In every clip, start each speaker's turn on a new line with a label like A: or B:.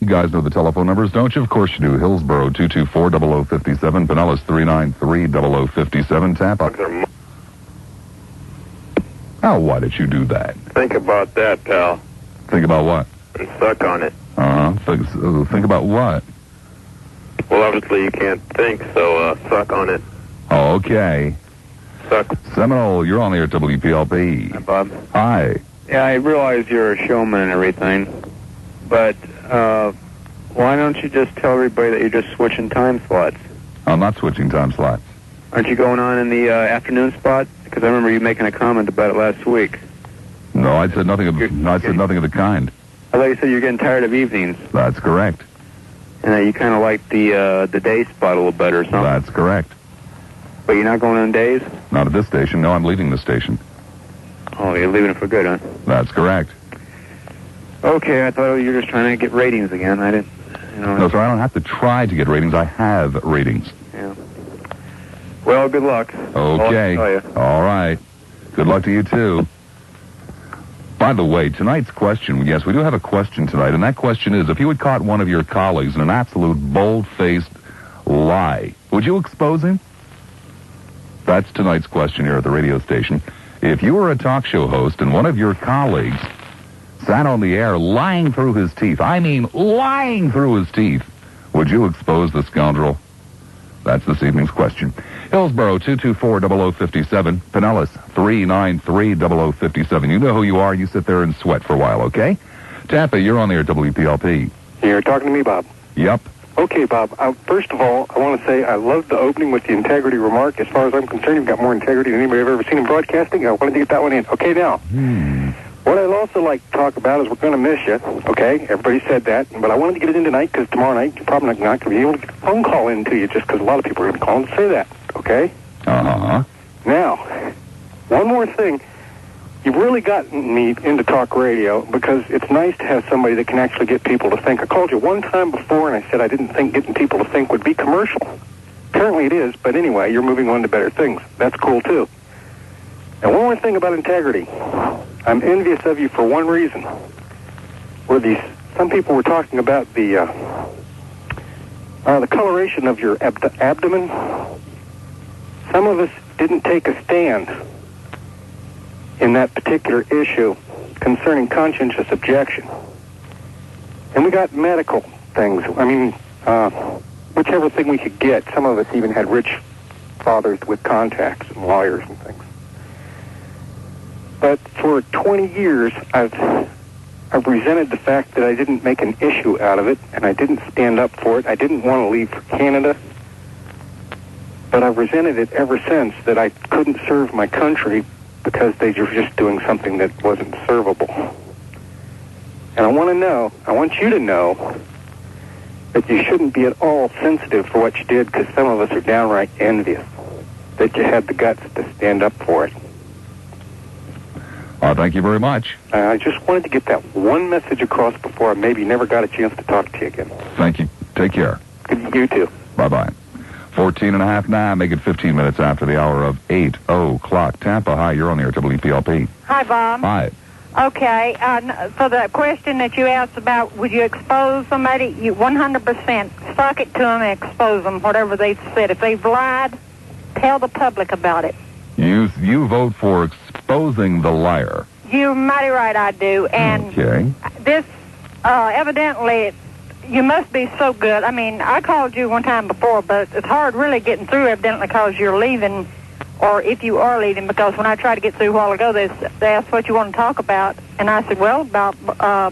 A: You guys know the telephone numbers, don't you? Of course you do. Hillsborough, 224-0057. Pinellas, 393-0057. Tampa. Oh, why did you do that?
B: Think about that, pal.
A: Think about what?
B: And suck on it.
A: Think about what?
B: Well, obviously you can't think, so suck on it.
A: Oh, okay.
B: Suck.
A: Seminole, you're on the air at WPLP.
C: Hi, Bob.
A: Hi.
C: Yeah, I realize you're a showman and everything, but why don't you just tell everybody that you're just switching time slots?
A: I'm not switching time slots.
C: Aren't you going on in the afternoon spot? Because I remember you making a comment about it last week.
A: No, I said nothing of the kind.
C: I thought you said you're getting tired of evenings.
A: That's correct.
C: And that you kind of like the day spot a little better or something.
A: That's correct.
C: But you're not going on days?
A: Not at this station. No, I'm leaving the station.
C: Oh, you're leaving it for good, huh?
A: That's correct.
C: Okay, I thought you were just trying to get ratings again. I didn't,
A: No, sir, I don't have to try to get ratings. I have ratings.
C: Yeah. Well, good luck.
A: Okay. All right. Good luck to you, too. By the way, tonight's question, yes, we do have a question tonight, and that question is, if you had caught one of your colleagues in an absolute bold-faced lie, would you expose him? That's tonight's question here at the radio station. If you were a talk show host and one of your colleagues sat on the air lying through his teeth, I mean lying through his teeth, would you expose the scoundrel? That's this evening's question. Hillsborough, 224-0057. Pinellas, 393-0057. You know who you are. You sit there and sweat for a while, okay? Tampa, you're on the air at WPLP.
D: You're talking to me, Bob?
A: Yep.
D: Okay, Bob. First of all, I want to say I loved the opening with the integrity remark. As far as I'm concerned, you've got more integrity than anybody I've ever seen in broadcasting. I wanted to get that one in. Okay, now. What I'd also like to talk about is we're going to miss you, okay? Everybody said that. But I wanted to get it in tonight because tomorrow night you're probably not going to be able to get a phone call in to you just because a lot of people are going to call and say that, okay?
A: Uh-huh.
D: Now, one more thing. You've really gotten me into talk radio because it's nice to have somebody that can actually get people to think. I called you one time before and I said I didn't think getting people to think would be commercial. Apparently it is, but anyway, you're moving on to better things. That's cool, too. And one more thing about integrity. I'm envious of you for one reason. Some people were talking about the coloration of your abdomen. Some of us didn't take a stand in that particular issue concerning conscientious objection. And we got medical things. I mean, whichever thing we could get. Some of us even had rich fathers with contacts and lawyers and things. But for 20 years, I've resented the fact that I didn't make an issue out of it, and I didn't stand up for it. I didn't want to leave for Canada. But I've resented it ever since, that I couldn't serve my country because they were just doing something that wasn't servable. And I want you to know that you shouldn't be at all sensitive for what you did, because some of us are downright envious that you had the guts to stand up for it.
A: Thank you very much.
D: I just wanted to get that one message across before I maybe never got a chance to talk to you again.
A: Thank you. Take care.
D: You too.
A: Bye-bye. 14 and a half now. Make it 15 minutes after the hour of 8 o'clock. Tampa, hi. You're on the air, WPLP.
E: Hi, Bob.
A: Hi.
E: Okay. So the question that you asked about, would you expose somebody? You 100% suck it to them and expose them, whatever they said. If they've lied, tell the public about it.
A: You vote for exposing the liar.
E: You're mighty right, I do. And
A: okay.
E: This, evidently, you must be so good. I mean, I called you one time before, but it's hard really getting through, evidently, because you're leaving, or if you are leaving, because when I tried to get through a while ago, they asked what you want to talk about, and I said, well, about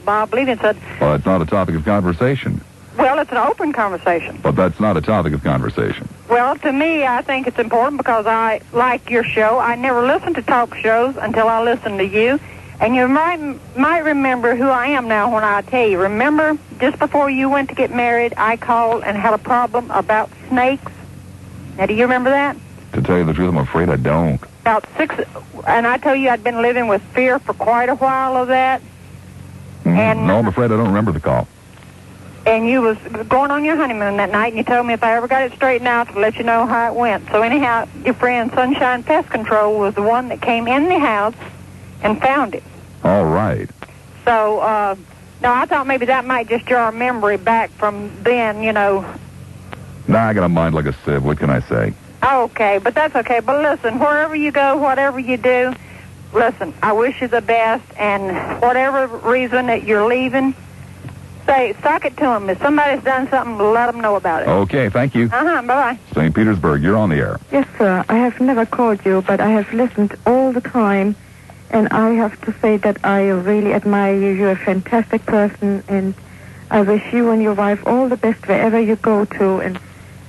E: Bob leaving. Said,
A: well, it's not a topic of conversation.
E: Well, it's an open conversation.
A: But that's not a topic of conversation.
E: Well, to me, I think it's important because I like your show. I never listened to talk shows until I listened to you. And you might remember who I am now when I tell you. Remember, just before you went to get married, I called and had a problem about snakes. Now, do you remember that?
A: To tell you the truth, I'm afraid I don't.
E: About 6, and I told you I'd been living with fear for quite a while of that. And
A: no, I'm afraid I don't remember the call.
E: And you was going on your honeymoon that night, and you told me if I ever got it straightened out to let you know how it went. So anyhow, your friend Sunshine Pest Control was the one that came in the house and found it.
A: All right.
E: So No, I thought maybe that might just jar a memory back from then, you know.
A: Nah, I got a mind like a sieve. What can I say?
E: Okay, but that's okay. But listen, wherever you go, whatever you do, listen, I wish you the best, and whatever reason that you're leaving, sock it to them. If somebody's done something, let them know about it.
A: Okay, thank you.
E: Bye-bye.
A: St. Petersburg, you're on the air.
F: Yes, sir. I have never called you, but I have listened all the time, and I have to say that I really admire you. You're a fantastic person, and I wish you and your wife all the best wherever you go to, and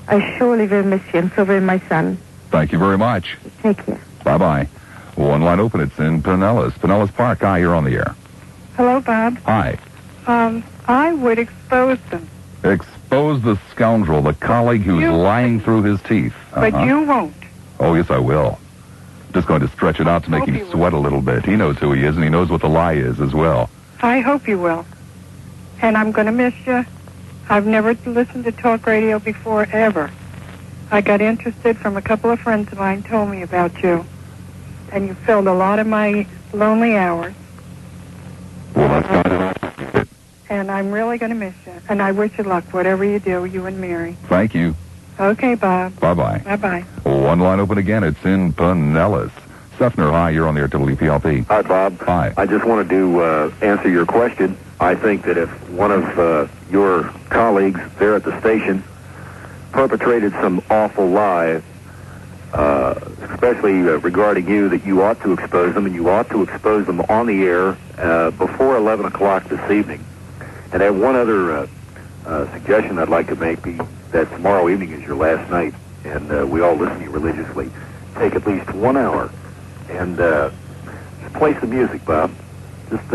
F: I surely will miss you, and so will my son.
A: Thank you very much.
F: Take care.
A: Bye-bye. One line open. It's in Pinellas Park. Hi, you're on the air.
G: Hello, Bob.
A: Hi.
G: I would expose them.
A: Expose the scoundrel, the colleague who's lying through his teeth.
G: But you won't.
A: Oh, yes, I will. Just going to stretch it out to make him sweat a little bit. He knows who he is, and he knows what the lie is as well.
G: I hope you will. And I'm going to miss you. I've never listened to talk radio before, ever. I got interested from a couple of friends of mine told me about you. And you filled a lot of my lonely hours.
A: Well, that's not it.
G: And I'm really going to miss you. And I wish you luck, whatever you do, you and Mary.
A: Thank you.
G: Okay, Bob.
A: Bye-bye.
G: Bye-bye.
A: One line open again. It's in Pinellas. Sefner, hi, you're on the air, WPLP.
B: Hi, Bob.
A: Hi.
B: I just wanted to answer your question. I think that if one of your colleagues there at the station perpetrated some awful lie, especially regarding you, that you ought to expose them, and you ought to expose them on the air before 11 o'clock this evening. And I have one other suggestion I'd like to make, be that tomorrow evening is your last night, and we all listen to you religiously. Take at least 1 hour and just play some music, Bob. Just,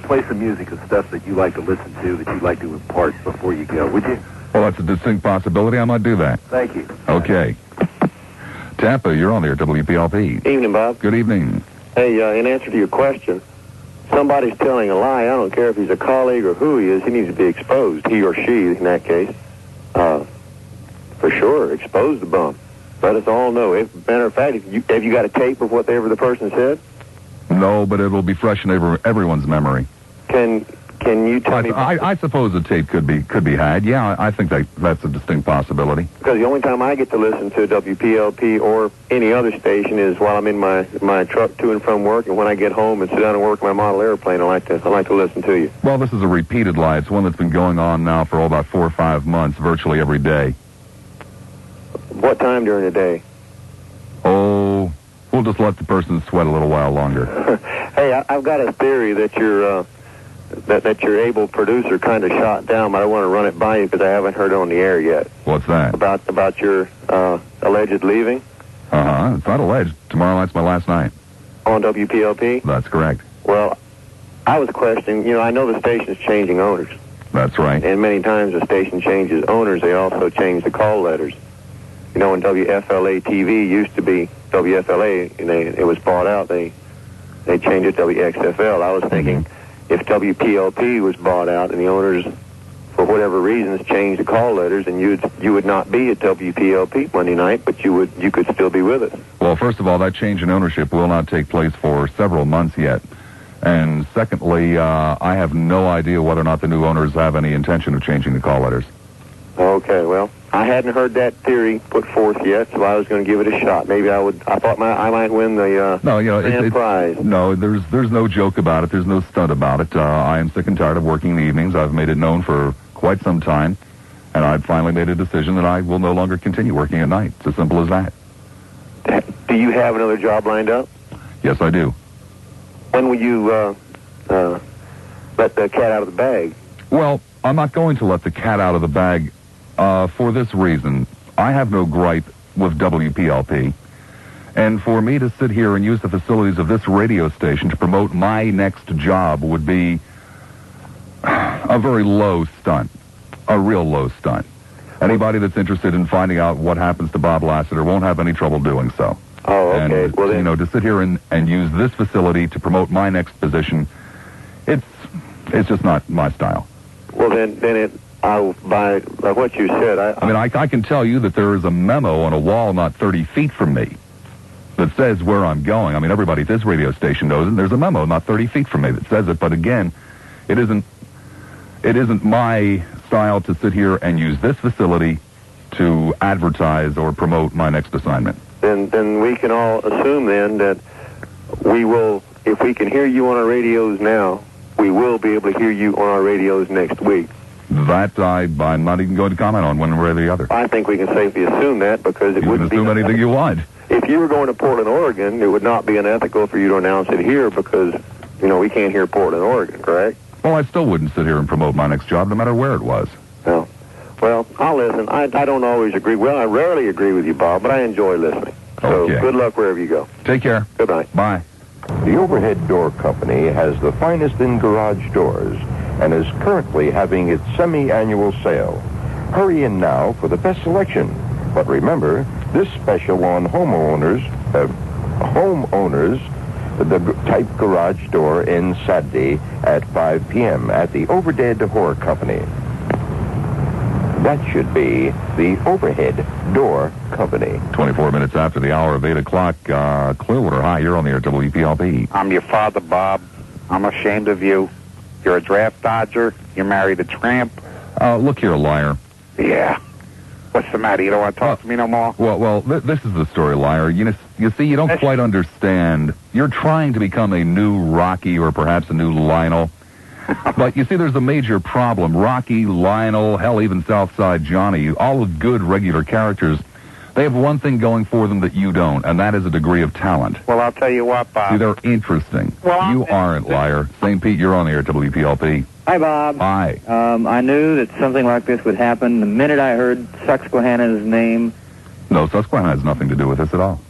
B: play some music of stuff that you like to listen to, that you'd like to impart before you go, would you?
A: Well, that's a distinct possibility. I might do that.
B: Thank you.
A: Okay. Tampa, you're on the air, WPLP.
H: Evening, Bob.
A: Good evening.
H: Hey, in answer to your question, somebody's telling a lie. I don't care if he's a colleague or who he is. He needs to be exposed, he or she, in that case. For sure, expose the bum. Let us all know. Matter of fact, have you got a tape of whatever the person said?
A: No, but it will be fresh in everyone's memory.
H: Can you tell me?
A: I suppose a tape could be had. Yeah, I think that's a distinct possibility.
H: Because the only time I get to listen to WPLP or any other station is while I'm in my truck to and from work, and when I get home and sit down and work my model airplane, I like to listen to you.
A: Well, this is a repeated lie. It's one that's been going on now for about 4 or 5 months, virtually every day.
H: What time during the day?
A: Oh, we'll just let the person sweat a little while longer.
H: Hey, I've got a theory that your able producer kind of shot down, but I want to run it by you because I haven't heard it on the air yet.
A: What's that?
H: About your alleged leaving?
A: It's not alleged. Tomorrow night's my last night.
H: On WPLP?
A: That's correct.
H: Well, I was questioning, I know the station's changing owners.
A: That's right.
H: And many times the station changes owners, they also change the call letters. When WFLA TV used to be WFLA, and it was bought out, they changed it to WXFL. I was thinking, if WPLP was bought out and the owners, for whatever reasons, changed the call letters, and you would not be at WPLP Monday night, but you could still be with us.
A: Well, first of all, that change in ownership will not take place for several months yet. And secondly, I have no idea whether or not the new owners have any intention of changing the call letters.
H: Okay, well, I hadn't heard that theory put forth yet, so I was going to give it a shot. Maybe I thought I might win the grand prize.
A: No, there's no joke about it. There's no stunt about it. I am sick and tired of working the evenings. I've made it known for quite some time, and I've finally made a decision that I will no longer continue working at night. It's as simple as that.
H: Do you have another job lined up?
A: Yes, I do.
H: When will you let the cat out of the bag?
A: Well, I'm not going to let the cat out of the bag for this reason. I have no gripe with WPLP. And for me to sit here and use the facilities of this radio station to promote my next job would be a very low stunt, a real low stunt. Anybody that's interested in finding out what happens to Bob Lassiter won't have any trouble doing so.
H: Oh, okay.
A: And,
H: well, then,
A: to sit here and use this facility to promote my next position, it's just not my style.
H: Well, by what you said,
A: I can tell you that there is a memo on a wall not 30 feet from me that says where I'm going. I mean, everybody at this radio station knows it. There's a memo not 30 feet from me that says it. But again, it isn't it isn't my style to sit here and use this facility to advertise or promote my next assignment.
H: Then we can all assume then that we will, if we can hear you on our radios now, we will be able to hear you on our radios next week.
A: That I'm not even going to comment on one way or the other.
H: I think we can safely assume that because it wouldn't be...
A: You can assume anything you want.
H: If you were going to Portland, Oregon, it would not be unethical for you to announce it here because, we can't hear Portland, Oregon, correct?
A: Well, I still wouldn't sit here and promote my next job no matter where it was.
H: No. Well, I'll listen. I don't always agree. Well, I rarely agree with you, Bob, but I enjoy listening. So
A: Okay.
H: Good luck wherever you go.
A: Take care.
H: Good night.
A: Bye.
I: The Overhead Door Company has the finest in garage doors and is currently having its semi-annual sale. Hurry in now for the best selection. But remember, this special on homeowners, the type garage door ends Saturday at 5 p.m. at the Overhead Door Company. That should be the Overhead Door Company.
A: 24 minutes after the hour of 8 o'clock, Clearwater. Hi, you're on the air, WPLP.
J: I'm your father, Bob. I'm ashamed of you. You're a draft dodger. You married a tramp.
A: Look here, liar.
J: Yeah. What's the matter? You don't want to talk to me no more?
A: Well, this is the story, liar. You see, you don't quite understand. You're trying to become a new Rocky or perhaps a new Lionel. But you see, there's a major problem. Rocky, Lionel, hell, even Southside Johnny, all good regular characters, they have one thing going for them that you don't, and that is a degree of talent.
J: Well, I'll tell you what, Bob.
A: See, they're interesting.
J: Well,
A: you aren't, liar. St. Pete, you're on the air, WPLP.
K: Hi, Bob.
A: Hi.
K: I knew that something like this would happen the minute I heard Susquehanna's name.
A: No, Susquehanna has nothing to do with this at all.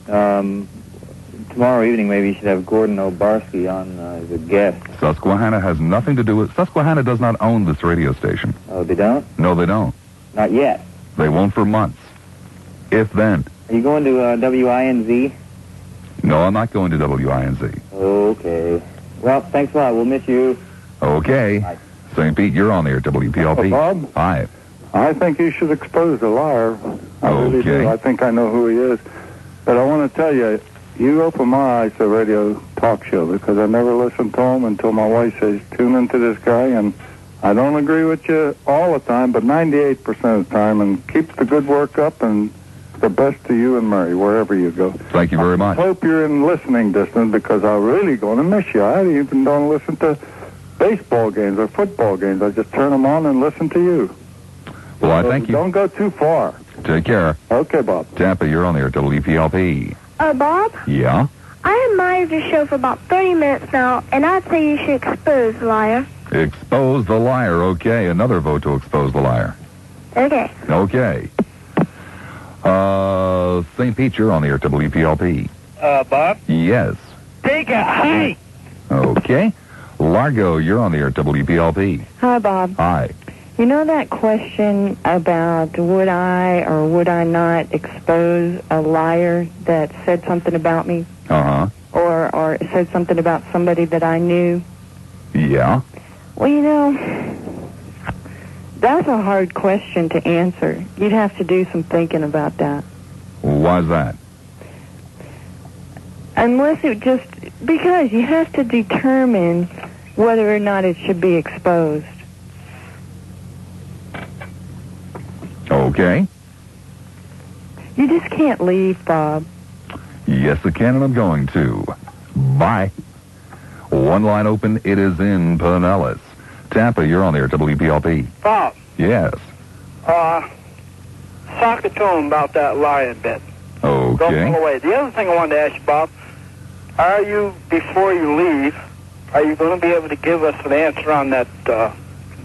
K: Tomorrow evening, maybe you should have Gordon Obarski on as a guest.
A: Susquehanna has nothing to do with... Susquehanna does not own this radio station.
K: Oh, they don't?
A: No, they don't.
K: Not yet.
A: They won't for months. If then.
K: Are you going to WINZ?
A: No, I'm not going to WINZ.
K: Okay. Well, thanks a lot. We'll miss you.
A: Okay.
K: Bye.
A: St. Pete, you're on the air, WPLP.
L: Bob?
A: Hi.
L: I think you should expose the liar. I really do.
A: Okay.
L: I think I know who he is. But I want to tell you, you opened my eyes to radio talk show because I never listened to him until my wife says, tune into this guy. And I don't agree with you all the time, but 98% of the time. And keep the good work up and the best to you and Murray, wherever you go.
A: Thank you very much.
L: I hope you're in listening distance because I'm really going to miss you. I even don't listen to baseball games or football games. I just turn them on and listen to you.
A: Well, I thank you.
L: Don't go too far.
A: Take care.
L: Okay, Bob.
A: Tampa, you're on the air, WPLP.
M: Bob?
A: Yeah?
M: I admired your show for about 30 minutes now, and I'd say you should expose the liar.
A: Expose the liar. Okay, another vote to expose the liar.
M: Okay.
A: Okay. St. Pete, you're on the air, WPLP.
J: Bob?
A: Yes.
J: Take a hike!
A: Okay. Largo, you're on the air, WPLP.
F: Hi, Bob.
A: Hi.
F: You know that question about would I or would I not expose a liar that said something about me?
A: Uh-huh.
F: Or said something about somebody that I knew?
A: Yeah.
F: Well, that's a hard question to answer. You'd have to do some thinking about that.
A: Why's that?
F: Unless it just... Because you have to determine whether or not it should be exposed.
A: Okay.
F: You just can't leave, Bob.
A: Yes, I can, and I'm going to. Bye. One line open. It is in Pinellas. Tampa, you're on there, WPLP.
N: Bob.
A: Yes.
N: Talk to him about that lying bit.
A: Okay.
N: Don't pull away. The other thing I wanted to ask you, Bob, are you, before you leave, are you going to be able to give us an answer on that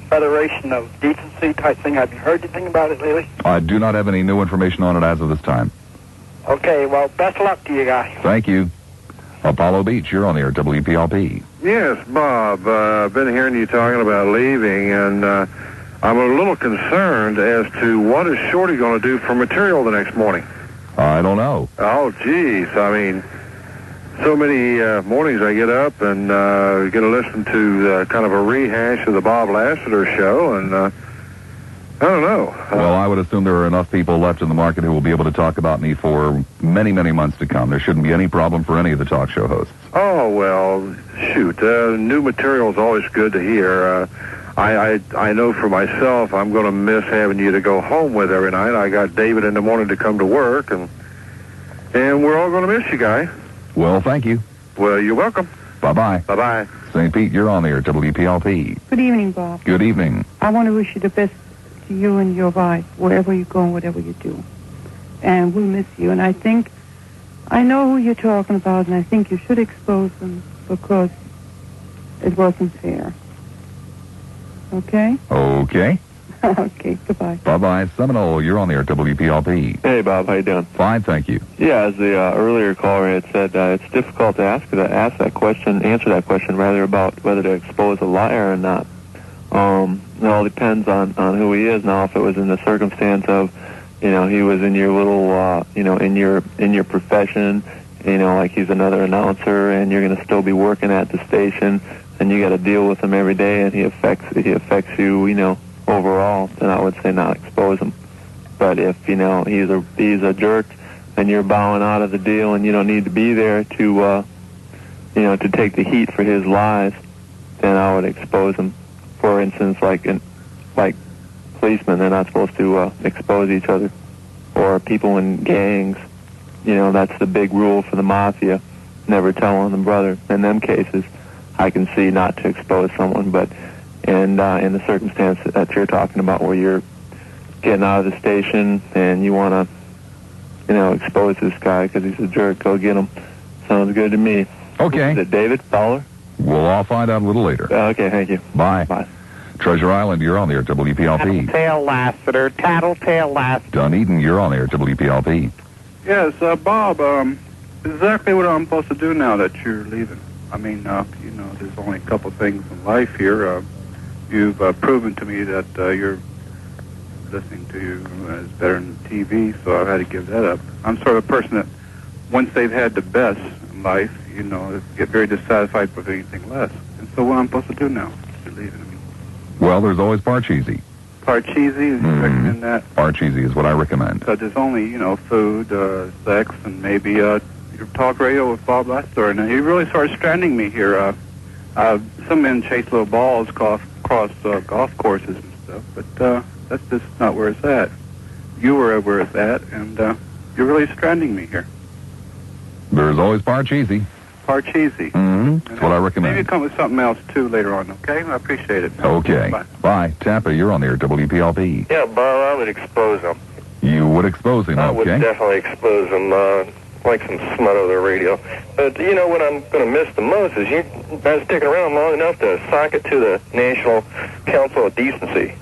N: Federation of Decency type thing? Have you heard anything about it lately?
A: I do not have any new information on it as of this time.
N: Okay, well, best of luck to you guys.
A: Thank you. Apollo Beach, you're on the air, WPLP.
O: Yes, Bob. I've been hearing you talking about leaving, and I'm a little concerned as to what is Shorty going to do for material the next morning.
A: I don't know.
O: Oh, geez. I mean, so many mornings I get up and get to listen to kind of a rehash of the Bob Lassiter show, and I don't know.
A: Well, I would assume there are enough people left in the market who will be able to talk about me for many, many months to come. There shouldn't be any problem for any of the talk show hosts.
O: Oh, well, shoot. New material is always good to hear. I know for myself I'm going to miss having you to go home with every night. I got David in the morning to come to work, and we're all going to miss you, Guy.
A: Well, thank you.
O: Well, you're welcome.
A: Bye-bye.
O: Bye-bye.
A: St. Pete, you're on the air, WPLP.
G: Good evening, Bob.
A: Good evening.
G: I want to wish you the best to you and your wife, wherever you go and whatever you do. And we'll miss you. And I know who you're talking about, and I think you should expose them because it wasn't fair. Okay?
A: Okay.
G: Okay, goodbye.
A: Bye-bye. Seminole, you're on the air, WPLP.
P: Hey, Bob, how you doing?
A: Fine, thank you.
P: Yeah, as the earlier caller had said, it's difficult to answer that question rather about whether to expose a liar or not. It all depends on who he is. Now, if it was in the circumstance of, he was in your little, in your profession, like he's another announcer, and you're going to still be working at the station, and you got to deal with him every day, and he affects you, overall, then I would say not expose him. But if he's a jerk, and you're bowing out of the deal, and you don't need to be there to to take the heat for his lies, then I would expose him. For instance, like policemen, they're not supposed to expose each other, or people in gangs. That's the big rule for the mafia: never tell on the brother. In them cases, I can see not to expose someone, but. And in the circumstance that you're talking about, where you're getting out of the station and you want to, expose this guy because he's a jerk, go get him. Sounds good to me.
A: Okay.
P: Is it David Fowler?
A: We'll all find out a little later.
P: Okay, thank you.
A: Bye.
P: Bye.
A: Treasure Island, you're on the air, WPLP.
J: Tattletale Lassiter, Tattletale Lassiter.
A: Dunedin, you're on the air, WPLP.
L: Yes, Bob, exactly what I'm supposed to do now that you're leaving. I mean, there's only a couple things in life here. You've proven to me that you're listening to you is better than TV, so I've had to give that up. I'm sort of a person that once they've had the best in life, get very dissatisfied with anything less. And so what I'm supposed to do now? You're leaving.
A: Well, there's always Parcheesi.
L: Parcheesi, is you recommend that?
A: Parcheesi is what I recommend.
L: Because there's only, food, sex, and maybe your talk radio with Bob Lassiter. And he really started stranding me here. Some men chase little balls across golf courses and stuff, but that's just not where it's at. You were where it's at, and you're really stranding me here.
A: There's always Parcheesi.
L: Parcheesi.
A: That's what I recommend.
L: Maybe come with something else, too, later on, okay? I appreciate it.
A: Okay. Bye. Tampa, you're on the air, WPLP.
H: Yeah, Bob, I would expose him.
A: You would expose him,
H: I would definitely expose him, like some smut over the radio. But what I'm going to miss the most is you guys sticking around long enough to sock it to the National Council of Decency.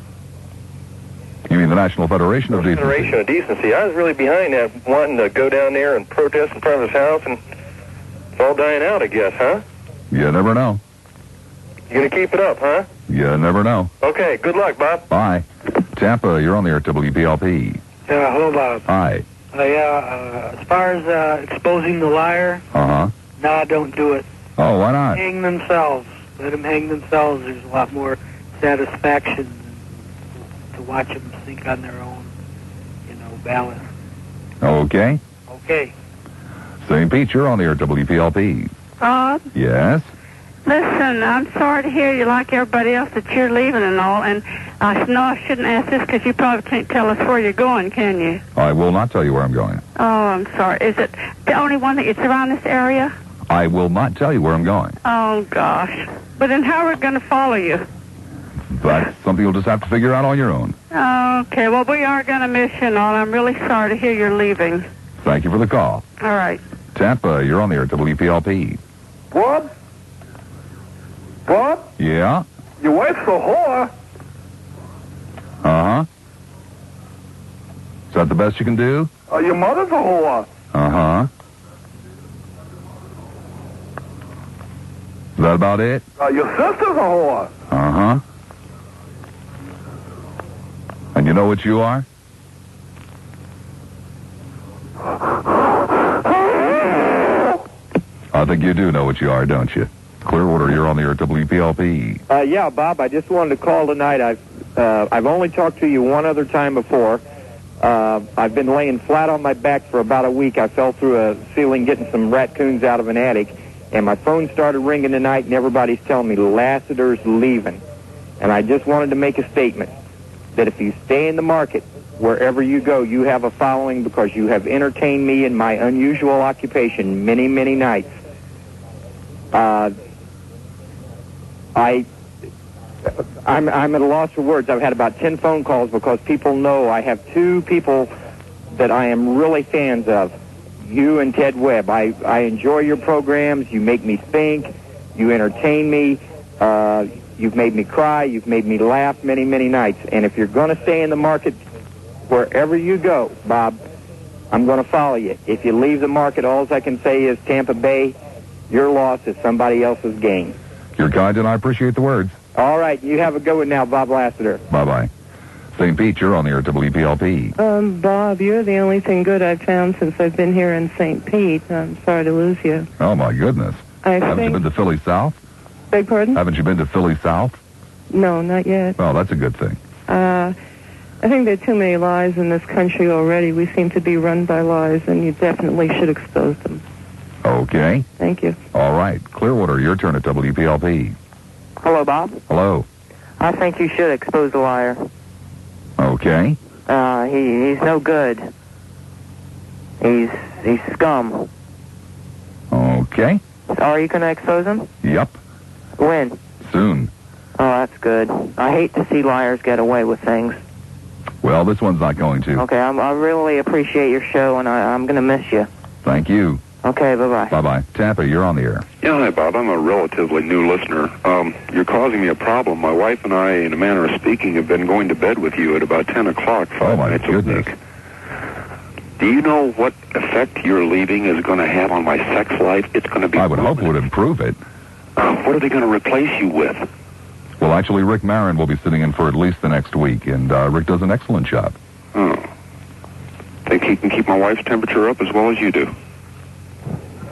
A: You mean the National Federation of Decency?
H: Federation of Decency. I was really behind that, wanting to go down there and protest in front of his house, and it's all dying out, I guess, huh?
A: You never know.
H: You going to keep it up, huh?
A: You never know.
H: Okay, good luck, Bob.
A: Bye. Tampa, you're on the air, WPLP.
Q: Yeah, hello, Bob.
A: Hi.
Q: As far as exposing the liar,
G: No, don't do it.
A: Oh, why not?
G: Hang themselves. Let them hang themselves. There's a lot more satisfaction to watch them sink on their own, ballast.
A: Okay.
G: Okay.
A: St. Pete, you're on the air, WPLP.
E: Bob,
A: Yes?
E: listen, I'm sorry to hear you like everybody else that you're leaving and all, and I know I shouldn't ask this because you probably can't tell us where you're going, can you?
A: I will not tell you where I'm going.
E: Oh, I'm sorry. Is it the only one that it's around this area?
A: I will not tell you where I'm going.
E: Oh, gosh. But then how are we going to follow you?
A: That's something you'll just have to figure out on your own.
E: Okay, well, we are going to miss you and all. I'm really sorry to hear you're leaving.
A: Thank you for the call.
E: All right.
A: Tampa, you're on the air, WPLP.
N: What? What?
A: Yeah?
N: Your wife's a whore?
A: Uh-huh. Is that the best you can do?
N: Your mother's a whore.
A: Uh-huh. Is that about it?
N: Your sister's a whore.
A: Uh-huh. And you know what you are? I think you do know what you are, don't you? Clearwater, you're on the air at WPLP.
R: Yeah, Bob, I just wanted to call tonight. I've only talked to you one other time before. I've been laying flat on my back for about a week. I fell through a ceiling getting some raccoons out of an attic, and my phone started ringing tonight, and everybody's telling me Lassiter's leaving. And I just wanted to make a statement that if you stay in the market, wherever you go, you have a following because you have entertained me in my unusual occupation many, many nights. I'm at a loss for words. I've had about 10 phone calls because people know I have two people that I am really fans of, you and Ted Webb. I enjoy your programs. You make me think. You entertain me. You've made me cry. You've made me laugh many, many nights. And if you're going to stay in the market, wherever you go, Bob, I'm going to follow you. If you leave the market, all I can say is Tampa Bay, your loss is somebody else's gain.
A: You're kind, and I appreciate the words.
R: All right, you have a good one now, Bob Lassiter.
A: Bye-bye. St. Pete, you're on the air at WPLP.
F: Bob, you're the only thing good I've found since I've been here in St. Pete. I'm sorry to lose you.
A: Oh, my goodness. Haven't you been to Philly South?
F: Beg pardon?
A: Haven't you been to Philly South?
F: No, not yet.
A: Well, that's a good thing.
F: I think there are too many lies in this country already. We seem to be run by lies, and you definitely should expose them.
A: Okay.
F: Thank you.
A: All right. Clearwater, your turn at WPLP.
S: Hello, Bob.
A: Hello.
S: I think you should expose the liar.
A: Okay.
S: He's no good. He's scum.
A: Okay.
S: Are you going to expose him?
A: Yep.
S: When?
A: Soon.
S: Oh, that's good. I hate to see liars get away with things.
A: Well, this one's not going to.
S: Okay, I really appreciate your show, and I'm going to miss you.
A: Thank you.
S: Okay, bye-bye.
A: Bye-bye. Tampa, you're on the air.
T: Yeah, hi, Bob. I'm a relatively new listener. You're causing me a problem. My wife and I, in a manner of speaking, have been going to bed with you at about 10 o'clock.
A: Oh, my goodness.
T: Do you know what effect your leaving is going to have on my sex life? It's going to be...
A: I would hope it would improve it.
T: What are they going to replace you with?
A: Well, actually, Rick Marin will be sitting in for at least the next week, and Rick does an excellent job.
T: Oh. Think he can keep my wife's temperature up as well as you do?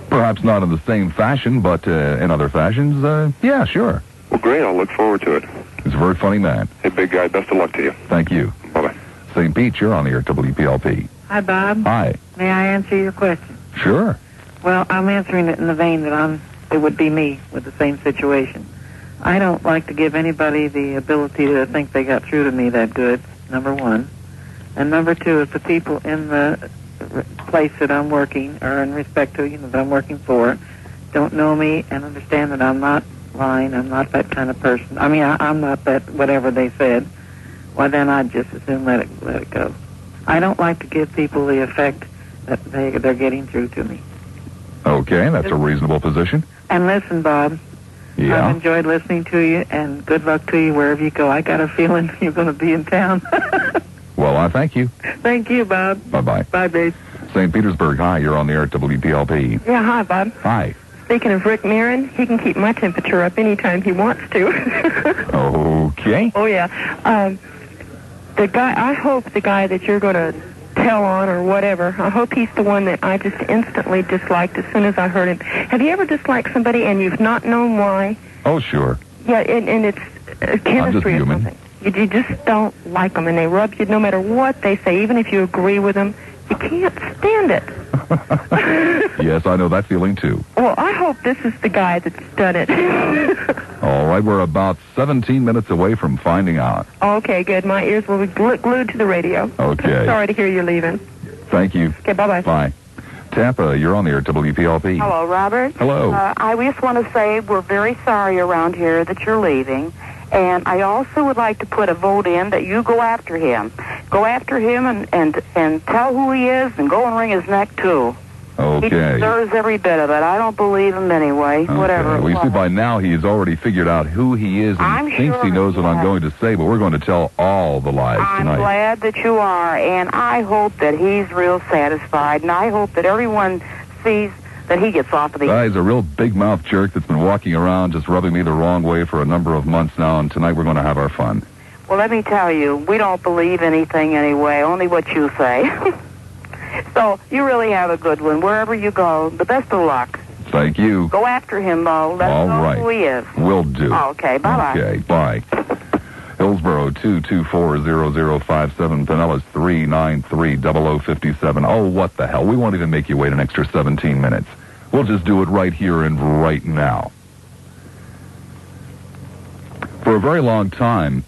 A: Perhaps not in the same fashion, but in other fashions, yeah, sure.
T: Well, great. I'll look forward to it.
A: He's a very funny man.
T: Hey, big guy, best of luck to you.
A: Thank you.
T: Bye-bye.
A: St. Pete, you're on the air at WPLP.
G: Hi, Bob.
A: Hi.
G: May I answer your question?
A: Sure.
G: Well, I'm answering it in the vein that it would be me with the same situation. I don't like to give anybody the ability to think they got through to me that good, number one. And number two, if the people in the place that I'm working, or in respect to, that I'm working for, don't know me and understand that I'm not lying, I'm not that kind of person. I mean, I'm not that whatever they said. Well, then I'd just as soon let it go. I don't like to give people the effect that they're getting through to me.
A: Okay, that's a reasonable position.
G: And listen, Bob,
A: yeah.
G: I've enjoyed listening to you, and good luck to you wherever you go. I got a feeling you're going to be in town.
A: Well, I thank you.
G: Thank you, Bob.
A: Bye-bye.
G: Bye, babe.
A: St. Petersburg, hi, you're on the air at WPLP.
F: Yeah, hi, Bob.
A: Hi.
F: Speaking of Rick Marin, he can keep my temperature up anytime he wants to.
A: Okay.
F: Oh, yeah. The guy, I hope the guy that you're going to tell on or whatever, I hope he's the one that I just instantly disliked as soon as I heard him. Have you ever disliked somebody and you've not known why?
A: Oh, sure.
F: Yeah, and it's chemistry or something. You just don't like them, and they rub you no matter what they say, even if you agree with them. You can't stand it.
A: Yes, I know that feeling, too.
F: Well, I hope this is the guy that's done it.
A: All right, we're about 17 minutes away from finding out.
F: Okay, good. My ears will be glued to the radio.
A: Okay.
F: Sorry to hear you're leaving.
A: Thank you.
F: Okay, bye-bye.
A: Bye. Tampa, you're on the air at WPLP.
U: Hello, Robert.
A: Hello.
U: I just want to say we're very sorry around here that you're leaving. And I also would like to put a vote in that you go after him. Go after him and tell who he is and go and wring his neck, too.
A: Okay.
U: He deserves every bit of it. I don't believe him anyway, whatever.
A: Well, you see, by now he's already figured out who he is and he thinks he knows what I'm going to say, but we're going to tell all the lies tonight.
U: I'm glad that you are, and I hope that he's real satisfied, and I hope that everyone sees that he gets off of the...
A: He's a real big-mouth jerk that's been walking around just rubbing me the wrong way for a number of months now, and tonight we're going to have our fun.
U: Well, let me tell you, we don't believe anything anyway, only what you say. So, you really have a good one. Wherever you go, the best of luck.
A: Thank you.
U: Go after him, though. Let us know who he is.
A: Will do.
U: Oh, okay, bye-bye.
A: Okay, bye. Hillsboro 224-0057, Pinellas 393-0057. Oh, what the hell. We won't even make you wait an extra 17 minutes. We'll just do it right here and right now. For a very long time,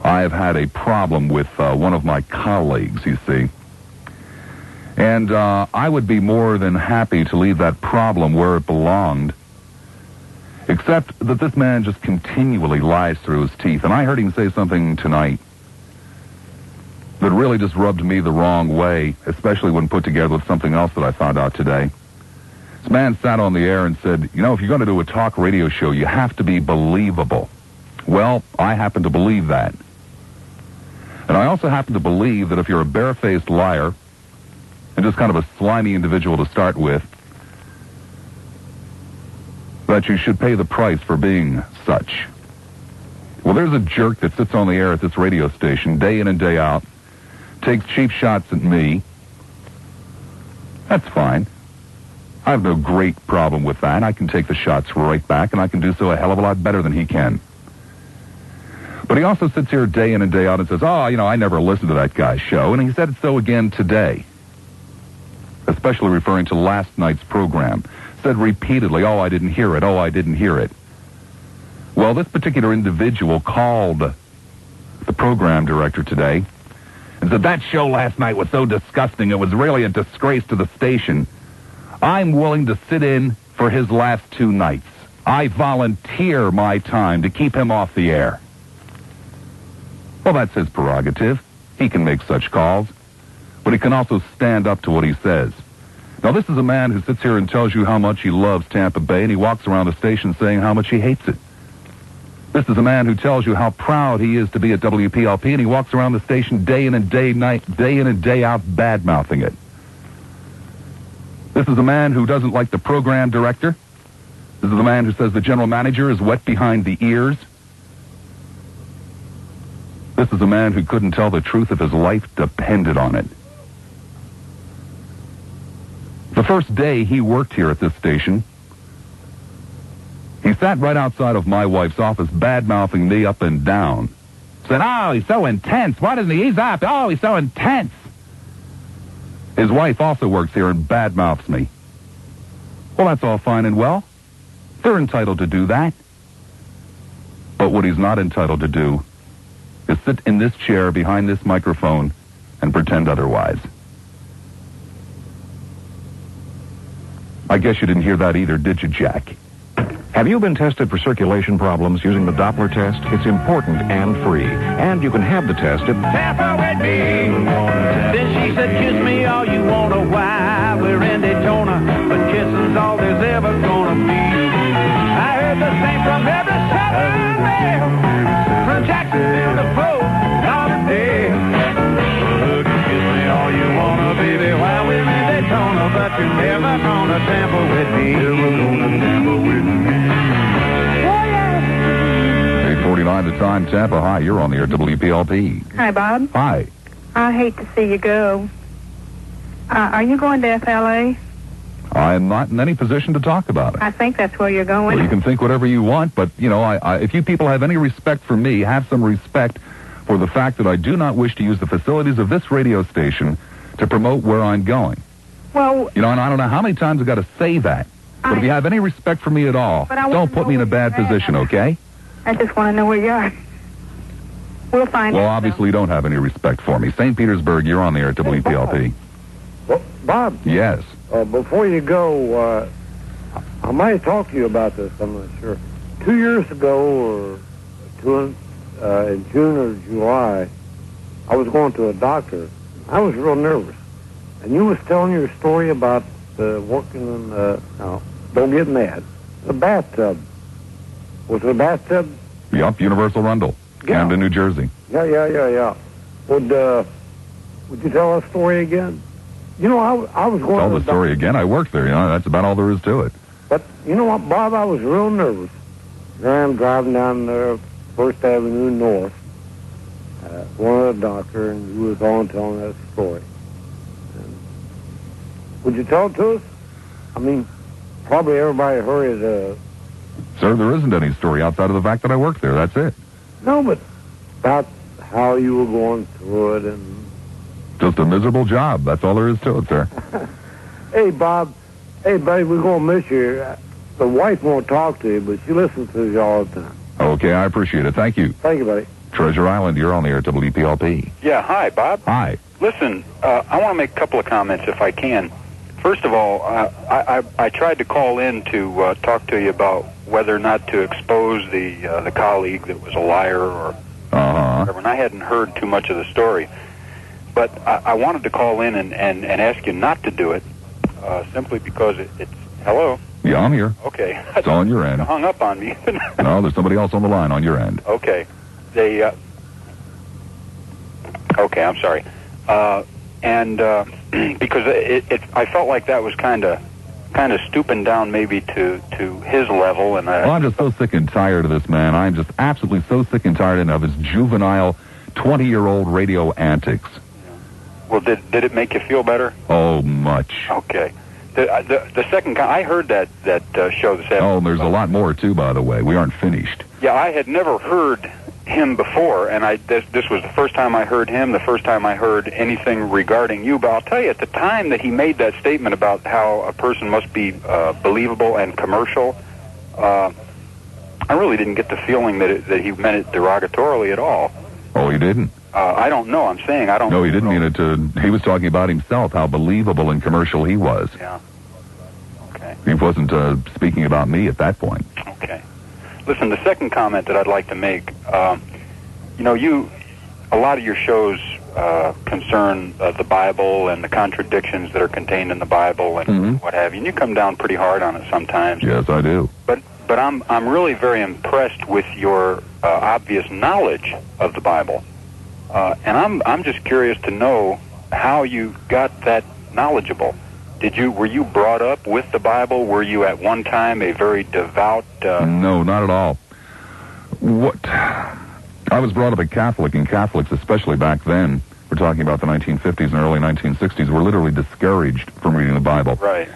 A: I have had a problem with one of my colleagues, you see. And I would be more than happy to leave that problem where it belonged, except that this man just continually lies through his teeth. And I heard him say something tonight that really just rubbed me the wrong way, especially when put together with something else that I found out today. This man sat on the air and said, you know, if you're going to do a talk radio show, you have to be believable. Well, I happen to believe that. And I also happen to believe that if you're a barefaced liar and just kind of a slimy individual to start with, that you should pay the price for being such. Well, there's a jerk that sits on the air at this radio station day in and day out, takes cheap shots at me. That's fine. I have no great problem with that. I can take the shots right back, and I can do so a hell of a lot better than he can. But he also sits here day in and day out and says, oh, you know, I never listened to that guy's show, and he said so again today, especially referring to last night's program. Said repeatedly, oh, I didn't hear it, oh, I didn't hear it. Well, this particular individual called the program director today and said, that show last night was so disgusting, it was really a disgrace to the station. I'm willing to sit in for his last 2 nights. I volunteer my time to keep him off the air. Well, that's his prerogative. He can make such calls. But he can also stand up to what he says. Now, this is a man who sits here and tells you how much he loves Tampa Bay, and he walks around the station saying how much he hates it. This is a man who tells you how proud he is to be at WPLP, and he walks around the station day in and day out bad-mouthing it. This is a man who doesn't like the program director. This is a man who says the general manager is wet behind the ears. This is a man who couldn't tell the truth if his life depended on it. The first day he worked here at this station, he sat right outside of my wife's office bad-mouthing me up and down. Said, oh, he's so intense. Why doesn't he ease up? Oh, he's so intense. His wife also works here and bad-mouths me. Well, that's all fine and well. They're entitled to do that. But what he's not entitled to do is sit in this chair behind this microphone and pretend otherwise. I guess you didn't hear that either, did you, Jack?
C: Have you been tested for circulation problems using the Doppler test? It's important and free. And you can have the test at
V: Tampa with me. Then she said, kiss me all you want to. Why? We're in Daytona, but kissing's all there's ever gonna be. I heard the same from every southern rail, from Jacksonville to Fort Lauderdale. Look, kiss me all you wanna, baby, while we're in Daytona, but you're never gonna Tampa with me. Never gonna Tampa with me.
A: 8:49 the time, Tampa. Hi, you're on the air, WPLP.
G: Hi, Bob.
A: Hi.
G: I hate to see you go. Are you going to FLA?
A: I am not in any position to talk about it.
G: I think that's where you're going.
A: Well, you can think whatever you want, but, you know, if you people have any respect for me, have some respect for the fact that I do not wish to use the facilities of this radio station to promote where I'm going.
G: Well...
A: You know, and I don't know how many times I've got to say that. But if you have any respect for me at all, don't put me in a bad position, okay?
G: I just want to know where you are. We'll find out.
A: Well, obviously you don't have any respect for me. St. Petersburg, you're on the air at WPLP.
L: Well, Bob.
A: Yes.
L: Before you go, I might talk to you about this. I'm not sure. 2 years ago, or in June or July, I was going to a doctor. I was real nervous, and you was telling your story about working in. Now, don't get mad. The bathtub. Was it a bathtub?
A: Yup, Universal Rundle, Camden, New Jersey.
L: Yeah. Would you tell that story again? You know, I was going
A: Tell the story again. I worked there, you know. That's about all there is to it.
L: But, you know what, Bob? I was real nervous. There I'm driving down there, First Avenue North, one of the doctor, and he was on telling that story. And would you tell it to us? I mean, probably everybody heard it.
A: Sir, there isn't any story outside of the fact that I worked there. That's it.
L: No, but about how you were going through it and...
A: Just a miserable job. That's all there is to it, sir.
L: Hey, Bob. Hey, buddy, we're going to miss you. The wife won't talk to you, but she listens to you all the time.
A: Okay, I appreciate it. Thank you.
B: Thank you, buddy.
A: Treasure Island, you're on the air, WPLP.
D: Yeah, hi, Bob.
A: Hi.
D: Listen, I want to make a couple of comments if I can. First of all, I tried to call in to talk to you about whether or not to expose the colleague that was a liar or whatever, and I hadn't heard too much of the story. But I wanted to call in and ask you not to do it, simply because it's... Hello?
A: Yeah, I'm here.
D: Okay.
A: It's on your end.
D: You hung up on me.
A: No, there's somebody else on the line on your end.
D: Okay. They... Okay, I'm sorry. Because I felt like that was kind of stooping down maybe to his level, and
A: well, I'm just so sick and tired of this man. I'm just absolutely so sick and tired of his juvenile 20-year-old radio antics.
D: Well, did it make you feel better?
A: Oh, much.
D: Okay. The second I heard that show this afternoon.
A: Oh, there's a lot more too, by the way. We aren't finished.
D: Yeah, I had never heard him before, and this was the first time I heard him, the first time I heard anything regarding you. But I'll tell you, at the time that he made that statement about how a person must be believable and commercial, I really didn't get the feeling that he meant it derogatorily at all.
A: Oh, he didn't?
D: I don't know. I'm saying I don't know.
A: No, he didn't mean it to... He was talking about himself, how believable and commercial he was.
D: Yeah. Okay.
A: He wasn't speaking about me at that point.
D: Okay. Listen, the second comment that I'd like to make, a lot of your shows concern the Bible and the contradictions that are contained in the Bible and what have you. And you come down pretty hard on it sometimes.
A: Yes, I do.
D: But I'm really very impressed with your obvious knowledge of the Bible. And I'm just curious to know how you got that knowledgeable. Were you brought up with the Bible? Were you at one time a very devout...
A: No, not at all. I was brought up a Catholic, and Catholics, especially back then, we're talking about the 1950s and early 1960s, were literally discouraged from reading the Bible.
D: Right.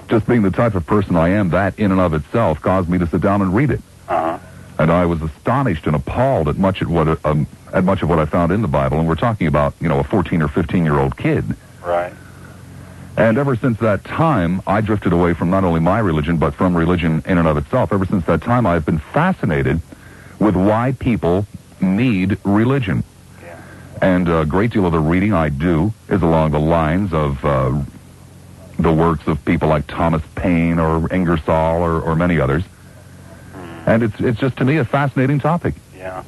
A: Just being the type of person I am, that in and of itself caused me to sit down and read it.
D: Uh-huh.
A: And I was astonished and appalled at much of what I found in the Bible, and we're talking about, a 14 or 15-year-old kid.
D: Right.
A: And ever since that time, I drifted away from not only my religion, but from religion in and of itself. Ever since that time, I've been fascinated with why people need religion.
D: Yeah.
A: And a great deal of the reading I do is along the lines of the works of people like Thomas Paine or Ingersoll or many others. And it's just, to me, a fascinating topic.
D: Yeah.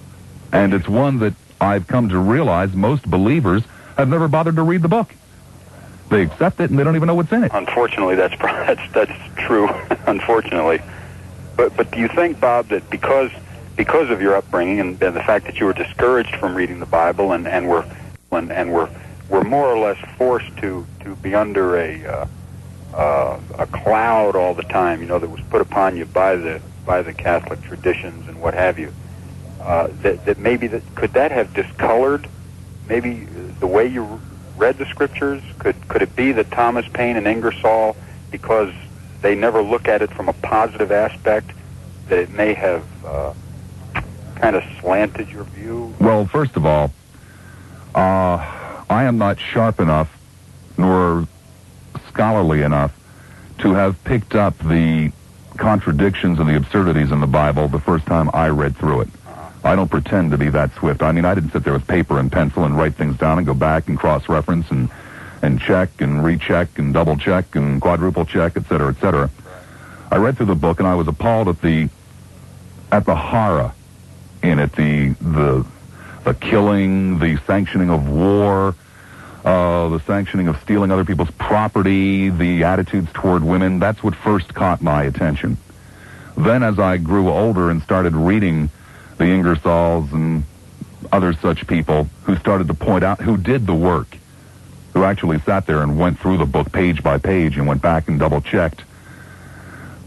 A: And it's one that I've come to realize most believers have never bothered to read the book. They accept it, and they don't even know what's in it.
D: Unfortunately, that's true. Unfortunately, but do you think, Bob, that because of your upbringing and the fact that you were discouraged from reading the Bible and were more or less forced to be under a cloud all the time, that was put upon you by the Catholic traditions and what have you, that maybe could that have discolored maybe the way you read the scriptures? Could it be that Thomas Paine and Ingersoll, because they never look at it from a positive aspect, that it may have kind of slanted your view?
A: Well, first of all, I am not sharp enough nor scholarly enough to have picked up the contradictions and the absurdities in the Bible the first time I read through it. I don't pretend to be that swift. I mean, I didn't sit there with paper and pencil and write things down and go back and cross-reference and check and recheck and double-check and quadruple-check, et cetera, et cetera. I read through the book, and I was appalled at the horror in it, the killing, the sanctioning of war, the sanctioning of stealing other people's property, the attitudes toward women. That's what first caught my attention. Then as I grew older and started reading the Ingersolls and other such people who started to point out, who did the work, who actually sat there and went through the book page by page and went back and double-checked,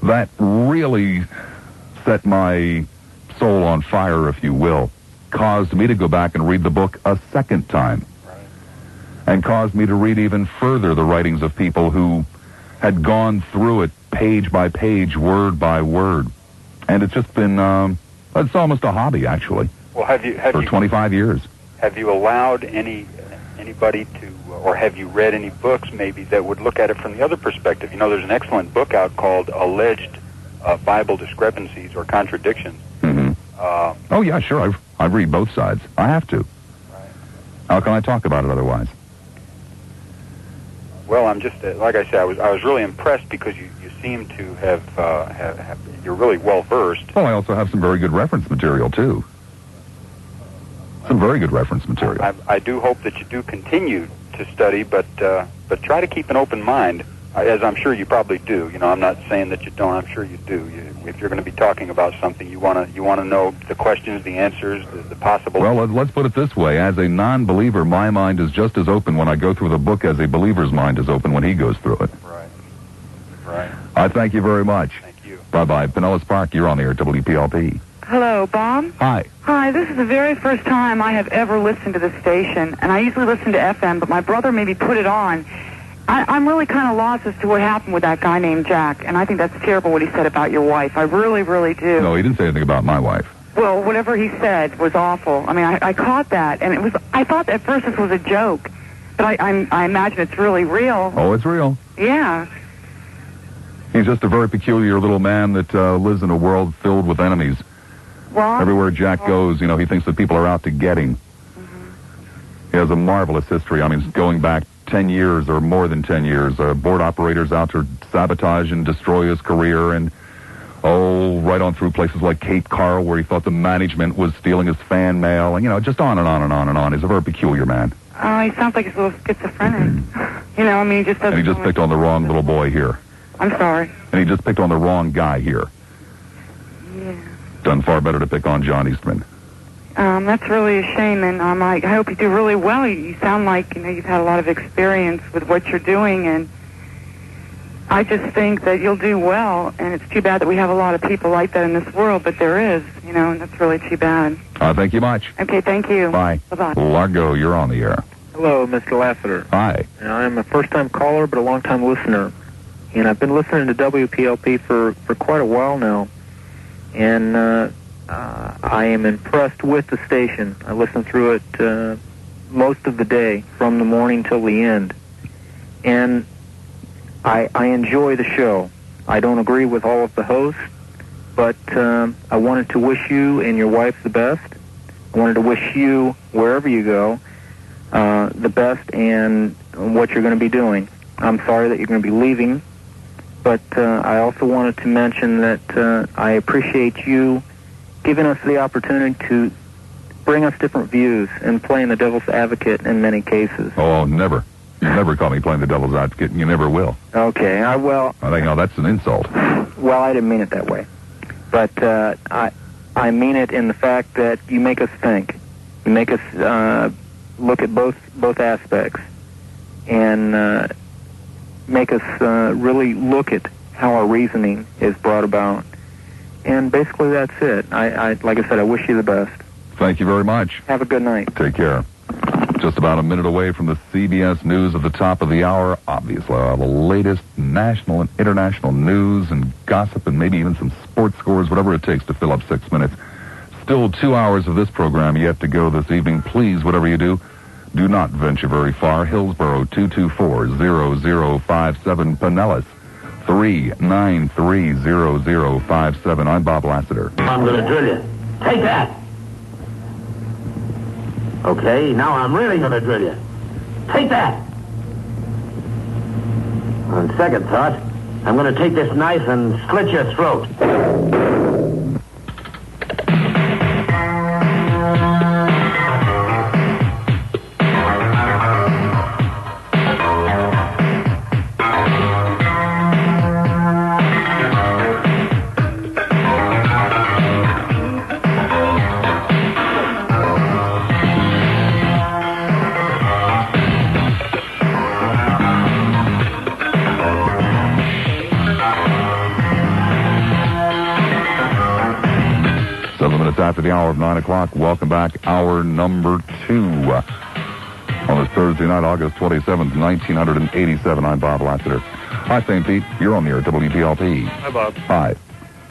A: that really set my soul on fire, if you will, caused me to go back and read the book a second time, and caused me to read even further the writings of people who had gone through it page by page, word by word. And it's just been... it's almost a hobby, actually.
D: Well,
A: for 25 years.
D: Have you allowed anybody to, or have you read any books maybe that would look at it from the other perspective? There's an excellent book out called Alleged Bible Discrepancies or Contradictions.
A: Mm-hmm. Oh, yeah, sure. I read both sides. I have to.
D: Right.
A: How can I talk about it otherwise?
D: Well, I'm just like I said, I was really impressed because you seem to have you're really well versed.
A: Oh, I also have some very good reference material too. Some very good reference material.
D: I do hope that you do continue to study, but try to keep an open mind, as I'm sure you probably do. You know, I'm not saying that you don't. I'm sure you do. If you're going to be talking about something, you want to know the questions, the answers, the possible.
A: Well, let's put it this way: as a non-believer, my mind is just as open when I go through the book as a believer's mind is open when he goes through it.
D: Right. Right.
A: I thank you very much.
D: Thank you.
A: Bye-bye. Pinellas Park, you're on the air, WPLP.
B: Hello, Bob.
A: Hi.
B: Hi, this is the very first time I have ever listened to this station, and I usually listen to FM, but my brother maybe put it on. I'm really kind of lost as to what happened with that guy named Jack, and I think that's terrible what he said about your wife. I really, really do.
A: No, he didn't say anything about my wife.
B: Well, whatever he said was awful. I mean, I caught that, and I thought at first this was a joke, but I imagine it's really real.
A: Oh, it's real.
B: Yeah.
A: He's just a very peculiar little man that lives in a world filled with enemies.
B: Well,
A: everywhere Jack goes, you know, he thinks that people are out to get him. He has a marvelous history. I mean, going back 10 years or more than 10 years, board operators out to sabotage and destroy his career, and right on through places like Cape Coral where he thought the management was stealing his fan mail, and, you know, just on and on and on and on. He's a very peculiar man.
B: Oh, he sounds like he's a little schizophrenic. You know, I mean, he just doesn't...
A: And he just picked on the wrong little boy here.
B: I'm sorry.
A: And he just picked on the wrong guy here.
B: Yeah.
A: Done far better to pick on John Eastman.
B: That's really a shame, and I hope you do really well. You sound like, you know, you've had a lot of experience with what you're doing, and I just think that you'll do well, and it's too bad that we have a lot of people like that in this world, but there is, you know, and that's really too bad.
A: Thank you much.
B: Okay, thank you.
A: Bye.
B: Bye-bye.
A: Largo, you're on the air.
K: Hello, Mr. Lassiter.
A: Hi.
K: I'm a first-time caller, but a long-time listener, and I've been listening to WPLP for quite a while now, and I am impressed with the station. I listen through it most of the day, from the morning till the end. And I enjoy the show. I don't agree with all of the hosts, but I wanted to wish you and your wife the best. I wanted to wish you, wherever you go, the best and what you're going to be doing. I'm sorry that you're going to be leaving, but I also wanted to mention that I appreciate you giving us the opportunity to bring us different views and playing the devil's advocate in many cases.
A: Oh, never. You never call me playing the devil's advocate, and you never will.
K: Okay,
A: I think, no, that's an insult.
K: Well, I didn't mean it that way. But I mean it in the fact that you make us think. You make us look at both aspects and make us really look at how our reasoning is brought about. And basically that's it. I like I said, I wish you the best.
A: Thank you very much.
K: Have a good night.
A: Take care. Just about a minute away from the CBS News at the top of the hour. Obviously, the latest national and international news and gossip and maybe even some sports scores, whatever it takes to fill up 6 minutes. Still 2 hours of this program yet to go this evening. Please, whatever you do not venture very far. Hillsborough 224-0057. Pinellas 393-0057. I'm Bob Lassiter.
I: I'm going to drill you. Take that. Okay, now I'm really going to drill you. Take that. On second thought, I'm going to take this knife and slit your throat.
A: 7 minutes after the hour of 9 o'clock. Welcome back. Hour number 2. On this Thursday night, August 27th, 1987. I'm Bob Lassiter. Hi, St. Pete. You're on the air at WPLP.
W: Hi, Bob.
A: Hi.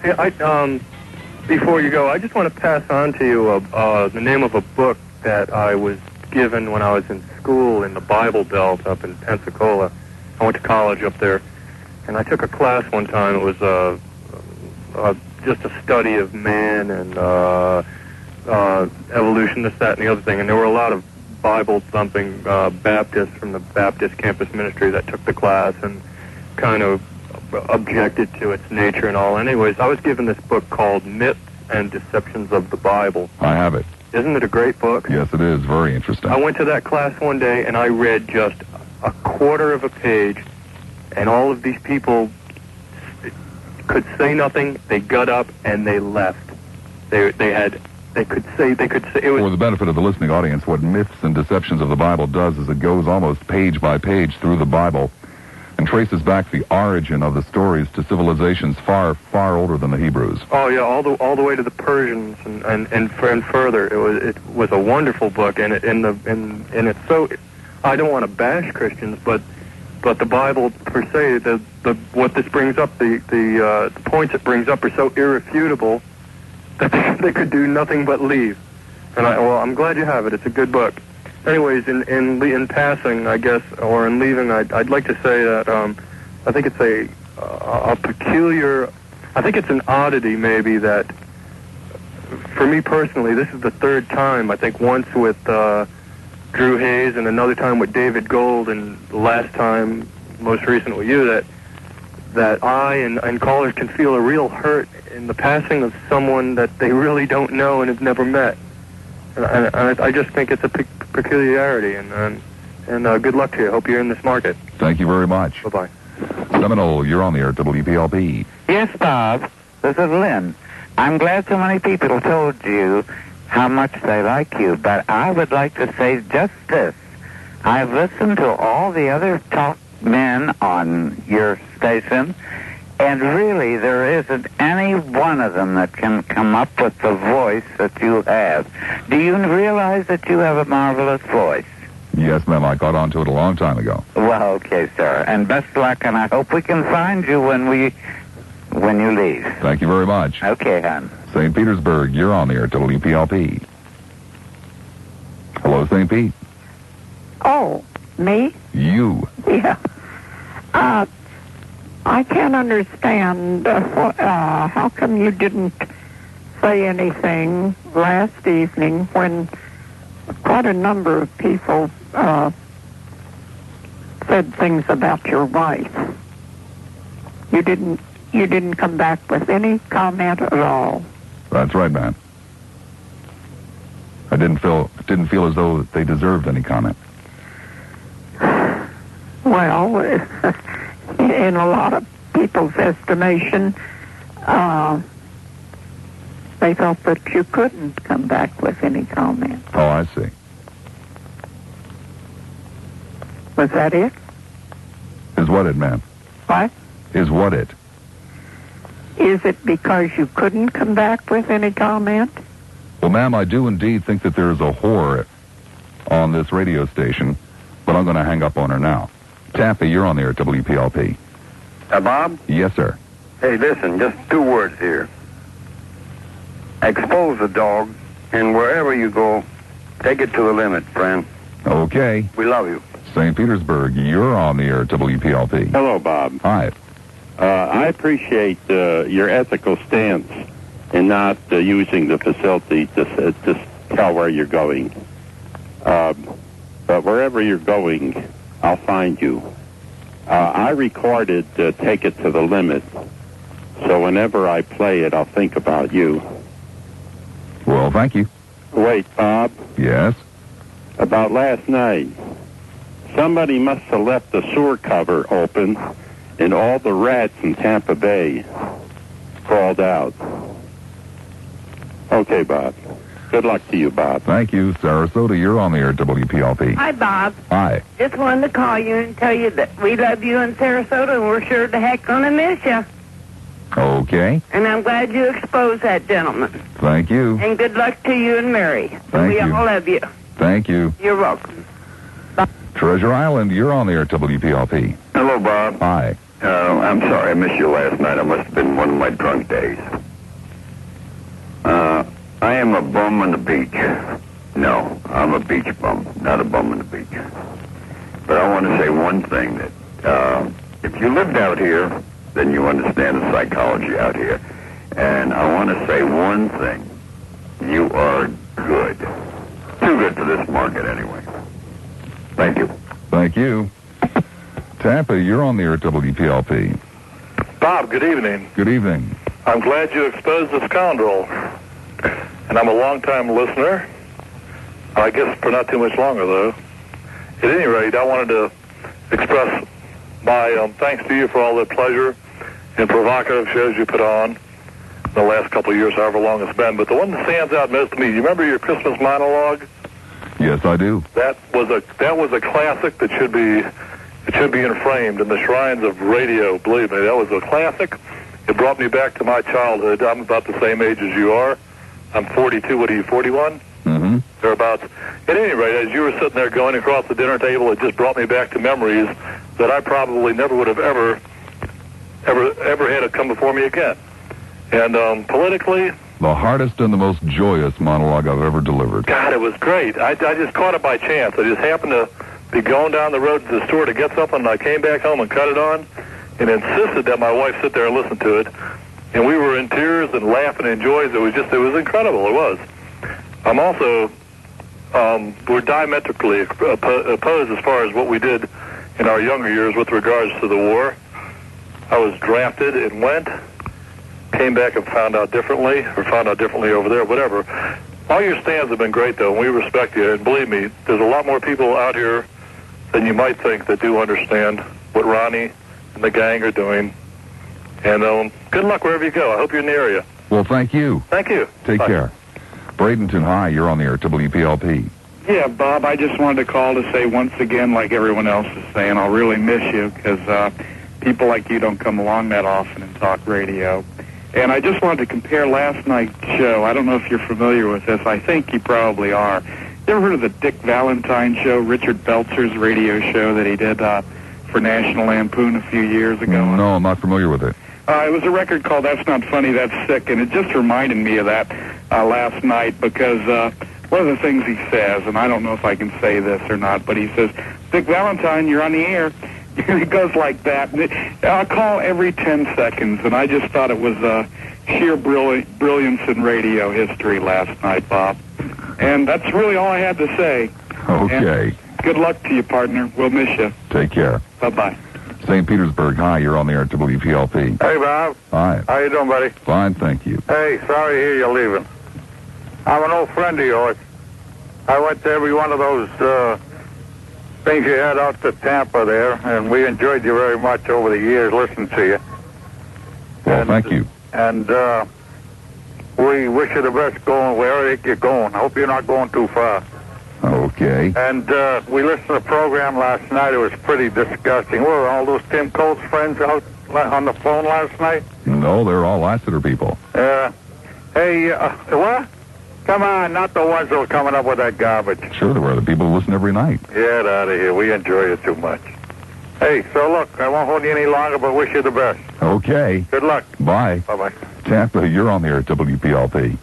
W: Hey, before you go, I just want to pass on to you the name of a book that I was given when I was in school in the Bible Belt up in Pensacola. I went to college up there, and I took a class one time. It was just a study of man and evolution, this, that, and the other thing. And there were a lot of Bible-thumping Baptists from the Baptist campus ministry that took the class and kind of objected to its nature and all. Anyways, I was given this book called Myths and Deceptions of the Bible.
A: I have it.
W: Isn't it a great book?
A: Yes, it is. Very interesting.
W: I went to that class one day and I read just a quarter of a page, and all of these people could say nothing. They got up and they left. They could say it was.
A: For the benefit of the listening audience, what Myths and Deceptions of the Bible does is it goes almost page by page through the Bible and traces back the origin of the stories to civilizations far, far older than the Hebrews.
W: Oh yeah, all the way to the Persians and further. It was a wonderful book, and it's so. I don't want to bash Christians, but the Bible per se, the what this brings up, the points it brings up are so irrefutable that they could do nothing but leave. And I'm glad you have it. It's a good book. Anyways, in passing, I guess, or in leaving, I'd like to say that I think it's a peculiar, I think it's an oddity maybe that, for me personally, this is the third time. I think once with Drew Hayes and another time with David Gold, and the last time, most recent with you, that I and callers can feel a real hurt in the passing of someone that they really don't know and have never met. And I just think it's a peculiarity, and good luck to you. I hope you're in this market.
A: Thank you very much.
W: Bye-bye.
A: Seminole, you're on the air at WPLP.
J: Yes, Bob. This is Lynn. I'm glad so many people told you how much they like you, but I would like to say just this. I've listened to all the other talk men on your station, and really there isn't any one of them that can come up with the voice that you have. Do you realize that you have a marvelous voice?
A: Yes, ma'am. I got onto it a long time ago.
J: Well, okay, sir. And best luck, and I hope we can find you when you leave.
A: Thank you very much.
J: Okay, hon.
A: St. Petersburg, you're on the air at WPLP. Hello, St. Pete.
M: Oh, me?
A: You.
M: Yeah. I can't understand how come you didn't say anything last evening when quite a number of people said things about your wife. You didn't come back with any comment at all.
A: That's right, man. I didn't feel as though they deserved any comment.
M: Well, in a lot of people's estimation, they felt that you couldn't come back with any comment.
A: Oh, I see.
M: Was that it?
A: Is what it, ma'am?
M: What?
A: Is what it?
M: Is it because you couldn't come back with any comment?
A: Well, ma'am, I do indeed think that there's a whore on this radio station, but I'm going to hang up on her now. Taffy, you're on the air at WPLP.
O: Bob?
A: Yes, sir.
O: Hey, listen, just 2 words here. Expose the dog, and wherever you go, take it to the limit, friend.
A: Okay.
O: We love you.
A: St. Petersburg, you're on the air at WPLP.
P: Hello, Bob.
A: Hi.
P: I appreciate your ethical stance in not using the facility to tell where you're going. But wherever you're going, I'll find you. I recorded Take It to the Limit, so whenever I play it, I'll think about you.
A: Well, thank you.
P: Wait, Bob.
A: Yes?
P: About last night, somebody must have left the sewer cover open, and all the rats in Tampa Bay crawled out. Okay, Bob. Good luck to you, Bob.
A: Thank you. Sarasota, you're on the air at WPLP.
U: Hi, Bob.
A: Hi.
U: Just wanted to call you and tell you that we love you in Sarasota, and we're sure the heck gonna miss you.
A: Okay.
U: And I'm glad you exposed that gentleman.
A: Thank you.
U: And good luck to you and Mary.
A: Thank
U: we
A: you.
U: all love you.
A: Thank you.
U: You're welcome.
A: Treasure Island, you're on the air at WPLP.
O: Hello, Bob.
A: Hi.
O: I'm sorry I missed you last night. I must have been one of my drunk days. I am a bum on the beach. No, I'm a beach bum, not a bum on the beach. But I want to say one thing, that if you lived out here, then you understand the psychology out here. And I want to say one thing. You are good. Too good for this market, anyway. Thank you.
A: Thank you. Tampa, you're on the air at WPLP.
E: Bob, good evening.
A: Good evening.
E: I'm glad you exposed the scoundrel. And I'm a long-time listener. I guess for not too much longer, though. At any rate, I wanted to express my thanks to you for all the pleasure and provocative shows you put on the last couple of years, however long it's been. But the one that stands out most to me, you remember your Christmas monologue?
A: Yes, I do.
E: That was a classic that should be enframed in the shrines of radio. Believe me, that was a classic. It brought me back to my childhood. I'm about the same age as you are. I'm 42. What are you, 41?
A: Mm-hmm.
E: Thereabouts. At any rate, as you were sitting there going across the dinner table, it just brought me back to memories that I probably never would have ever had it come before me again. And politically,
A: the hardest and the most joyous monologue I've ever delivered.
E: God, it was great. I just caught it by chance. I just happened to be going down the road to the store to get something, and I came back home and cut it on and insisted that my wife sit there and listen to it. And we were in tears and laughing and joys. It was incredible. It was. I'm also, we're diametrically opposed as far as what we did in our younger years with regards to the war. I was drafted and went, came back and found out differently over there, whatever. All your stands have been great, though, and we respect you. And believe me, there's a lot more people out here than you might think that do understand what Ronnie and the gang are doing. And good luck wherever you go. I hope you're in the area.
A: Well, thank you.
E: Thank you.
A: Take
E: Bye.
A: care. Bradenton, hi, you're on the air at WPLP.
H: Yeah, Bob, I just wanted to call to say once again, like everyone else is saying, I'll really miss you because people like you don't come along that often in talk radio. And I just wanted to compare last night's show. I don't know if you're familiar with this. I think you probably are. You ever heard of the Dick Valentine show, Richard Belzer's radio show that he did for National Lampoon a few years ago?
A: No, I'm not familiar with it.
H: It was a record called That's Not Funny, That's Sick, and it just reminded me of that last night because one of the things he says, and I don't know if I can say this or not, but he says, Dick Valentine, you're on the air. It goes like that. I'll call every 10 seconds, and I just thought it was sheer brilliance in radio history last night, Bob. And that's really all I had to say.
A: Okay.
H: And good luck to you, partner. We'll miss you.
A: Take care.
H: Bye-bye.
A: St. Petersburg, hi, you're on the air at WPLP.
Q: Hey, Bob.
A: Hi.
Q: How you doing, buddy?
A: Fine, thank you.
Q: Hey, sorry to hear you're leaving. I'm an old friend of yours. I went to every one of those things you had out to Tampa there, and we enjoyed you very much over the years listening to you.
A: Well, thank you.
Q: And we wish you the best going wherever you're going. I hope you're not going too far.
A: Okay.
Q: And we listened to the program last night. It was pretty disgusting. Were all those Tim Coates friends out on the phone last night?
A: No, they're all Lassiter people.
Q: Hey, what? Come on, not the ones that were coming up with that garbage.
A: Sure, there were the people who listen every night.
Q: Get out of here. We enjoy it too much. Hey, so look, I won't hold you any longer, but wish you the best.
A: Okay.
Q: Good luck.
A: Bye.
Q: Bye-bye.
A: Tampa, you're on the air at WPLP.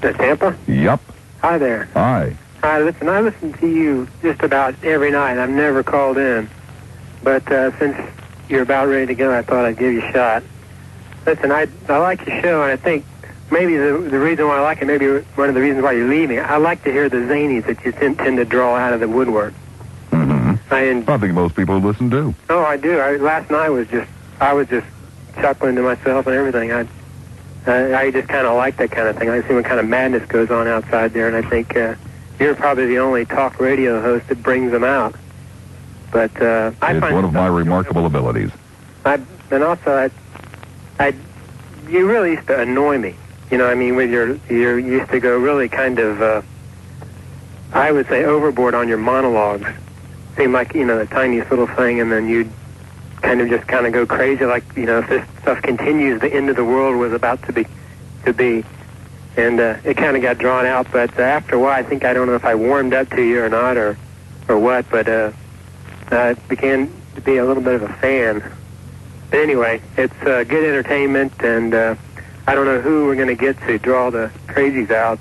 X: Tampa?
A: Yep.
X: Hi there.
A: Hi.
X: Hi, listen, I listen to you just about every night. I've never called in. But since you're about ready to go, I thought I'd give you a shot. Listen, I like your show, and I think maybe the reason why I like it, maybe one of the reasons why you're leaving, I like to hear the zanies that you tend to draw out of the woodwork.
A: Mm-hmm. I think most people who listen do.
X: Oh, I do. Last night I was just chuckling to myself and everything. I just kind of like that kind of thing. I see what kind of madness goes on outside there, and I think you're probably the only talk radio host that brings them out. But
A: it's one of my remarkable abilities.
X: You really used to annoy me. You know, I mean, with you used to go really kind of, I would say, overboard on your monologues. Seemed like, the tiniest little thing, and then you'd kind of go crazy, like, if this stuff continues, the end of the world was about to be. And it kind of got drawn out, but after a while, I don't know if I warmed up to you or not, or what, but I began to be a little bit of a fan. But anyway, it's good entertainment, and I don't know who we're going to get to draw the crazies out.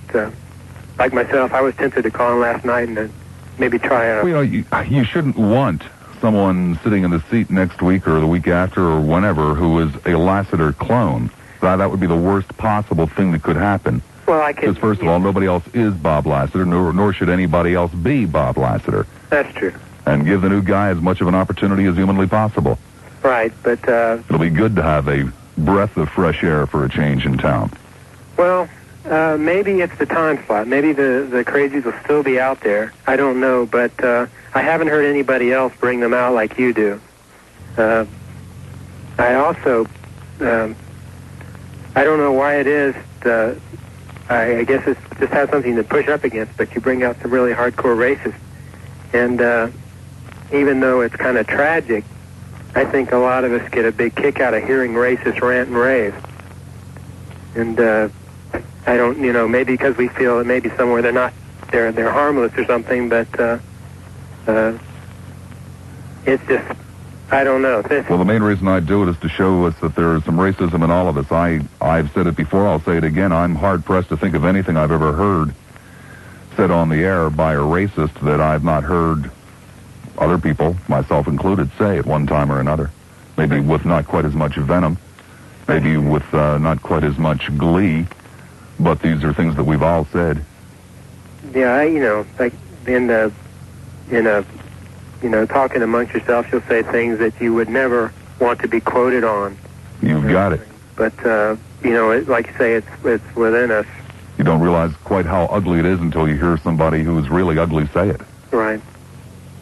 X: Like myself, I was tempted to call in last night and maybe try a...
A: Well, you shouldn't want someone sitting in the seat next week or the week after or whenever who is a Lassiter clone. That would be the worst possible thing that could happen.
X: Well, I can...
A: Because first of all, nobody else is Bob Lassiter, nor should anybody else be Bob Lassiter.
X: That's true.
A: And give the new guy as much of an opportunity as humanly possible.
X: Right, but...
A: It'll be good to have a breath of fresh air for a change in town.
X: Well, maybe it's the time slot. Maybe the crazies will still be out there. I don't know, but I haven't heard anybody else bring them out like you do. I also... I don't know why it is. I guess it just has something to push up against, but you bring out some really hardcore racists. And even though it's kind of tragic, I think a lot of us get a big kick out of hearing racists rant and rave. And I don't, maybe because we feel that maybe somewhere they're harmless or something, but it's just, I don't know.
A: Well, the main reason I do it is to show us that there is some racism in all of us. I've said it before, I'll say it again. I'm hard-pressed to think of anything I've ever heard said on the air by a racist that I've not heard other people, myself included, say at one time or another. Maybe with not quite as much venom, maybe with not quite as much glee, but these are things that we've all said.
X: Yeah, like talking amongst yourself, you'll say things that you would never want to be quoted on.
A: You've got it.
X: But, like you say, it's within us.
A: You don't realize quite how ugly it is until you hear somebody who's really ugly say it.
X: Right.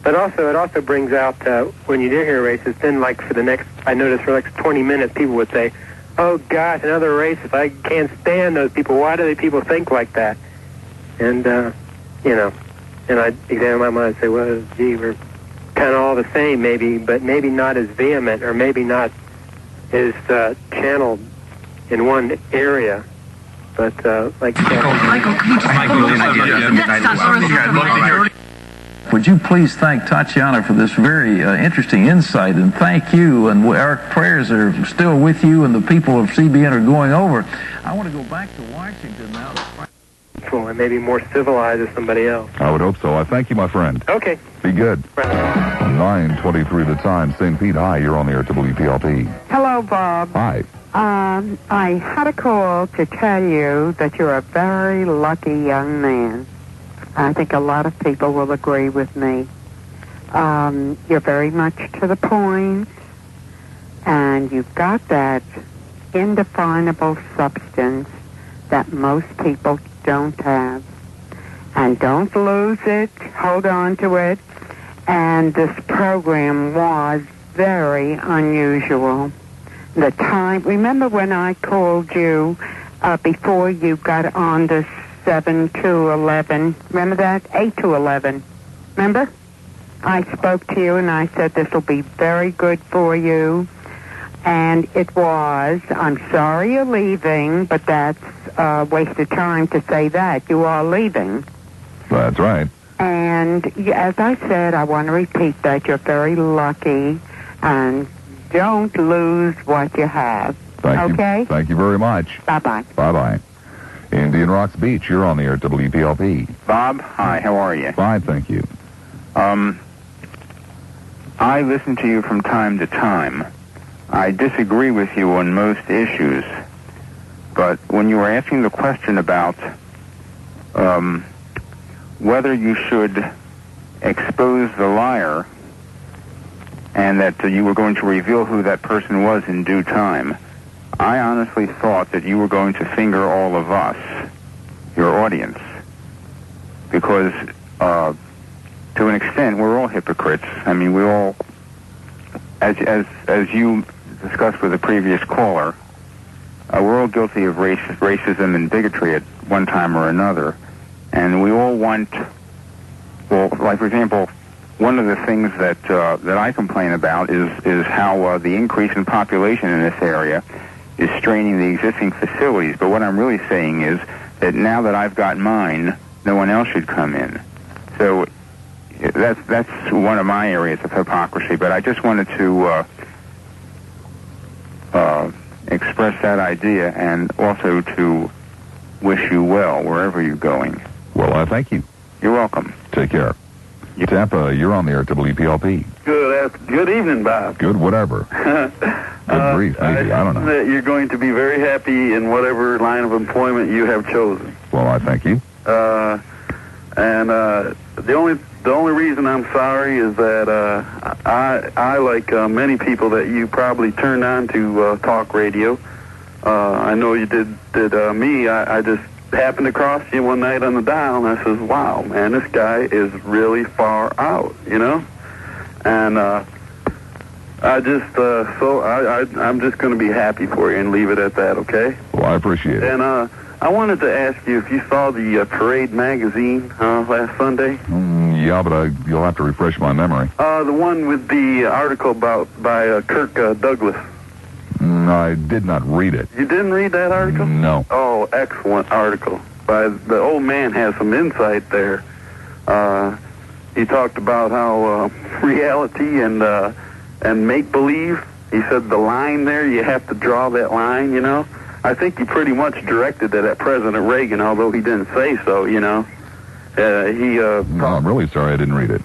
X: But also, it also brings out, when you do hear racist, then like I noticed for like 20 minutes, people would say, oh gosh, another racist, I can't stand those people, why do people think like that? And, and I'd examine my mind and say, well, gee, we're kind of all the same maybe, but maybe not as vehement or maybe not as channeled in one area. But like
N: would you please thank Tatiana for this very interesting insight, and thank you, and our prayers are still with you, and the people of CBN are going over. I want to go back to Washington now.
X: And maybe more civilized as somebody else.
A: I would hope so. I thank you, my friend.
X: Okay.
A: Be good. 9:23 the time. St. Pete, hi. You're on the air at WPLP.
M: Hello, Bob.
A: Hi.
M: I had a call to tell you that you're a very lucky young man. I think a lot of people will agree with me. You're very much to the point, and you've got that indefinable substance that most people don't have. And don't lose it. Hold on to it. And this program was very unusual. The time, remember when I called you before you got on the 7 to 11? Remember that? 8 to 11. Remember? I spoke to you and I said this will be very good for you. And it was. I'm sorry you're leaving, but that's a waste of time to say that. You are leaving.
A: That's right.
M: And as I said, I want to repeat that you're very lucky, and don't lose what you have.
A: Thank you. Thank you very much.
M: Bye-bye.
A: Bye-bye. Indian Rocks Beach, you're on the air at WPLP.
R: Bob, hi, how are you?
A: Fine, thank you.
R: I listen to you from time to time. I disagree with you on most issues, but when you were asking the question about whether you should expose the liar and that you were going to reveal who that person was in due time, I honestly thought that you were going to finger all of us, your audience, because to an extent we're all hypocrites. I mean, we all, as you discussed with a previous caller, we're all guilty of racism and bigotry at one time or another, and we all want, well, like for example, one of the things that I complain about is how the increase in population in this area is straining the existing facilities. But what I'm really saying is that now that I've got mine, no one else should come in. So that's one of my areas of hypocrisy. But I just wanted to express that idea and also to wish you well wherever you're going.
A: Well, I thank you.
R: You're welcome.
A: Take care. Tampa, you're on the air at WPLP.
P: Good evening, Bob.
A: Good whatever. Good grief, maybe. I don't know.
P: That you're going to be very happy in whatever line of employment you have chosen.
A: Well, I thank you.
P: The only reason I'm sorry is that I like many people that you probably turned on to talk radio. I know you did me. I just happened to cross you one night on the dial, and I says, "Wow, man, this guy is really far out," you know. And I just I'm just going to be happy for you and leave it at that, okay?
A: Well, I appreciate it.
P: And I wanted to ask you if you saw the Parade magazine last Sunday.
A: Yeah, but you'll have to refresh my memory.
P: The one with the article by Kirk Douglas.
A: I did not read it.
P: You didn't read that article?
A: No.
P: Oh, excellent article. The old man has some insight there. He talked about how reality and make-believe, he said the line there, you have to draw that line, you know. I think he pretty much directed that at President Reagan, although he didn't say so, you know.
A: No, I'm really sorry I didn't read it.